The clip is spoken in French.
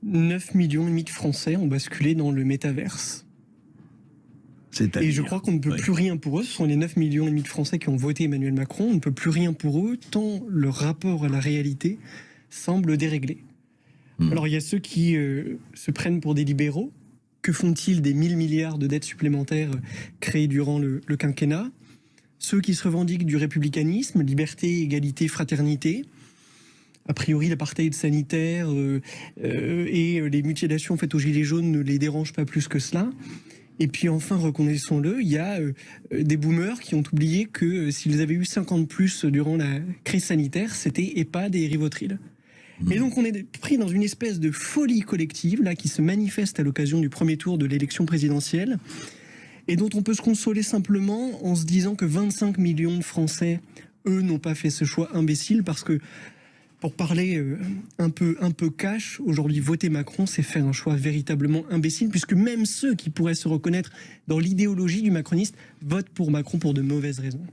9,5 millions de Français ont basculé dans le métaverse. Et je crois qu'on ne peut plus rien pour eux. Ce sont les 9,5 millions de Français qui ont voté Emmanuel Macron. On ne peut plus rien pour eux, tant leur rapport à la réalité semble déréglé. Alors il y a ceux qui se prennent pour des libéraux. Que font-ils des 1000 milliards de dettes supplémentaires créées durant le quinquennat? Ceux qui se revendiquent du républicanisme, liberté, égalité, fraternité. A priori, l'apartheid sanitaire et les mutilations faites aux gilets jaunes ne les dérangent pas plus que cela. Et puis enfin, reconnaissons-le, il y a des boomers qui ont oublié que s'ils avaient eu 50 plus durant la crise sanitaire, c'était EHPAD et Rivotril. Et donc on est pris dans une espèce de folie collective là qui se manifeste à l'occasion du premier tour de l'élection présidentielle et dont on peut se consoler simplement en se disant que 25 millions de Français, eux, n'ont pas fait ce choix imbécile parce que, pour parler un peu cash, aujourd'hui voter Macron, c'est faire un choix véritablement imbécile puisque même ceux qui pourraient se reconnaître dans l'idéologie du macroniste votent pour Macron pour de mauvaises raisons.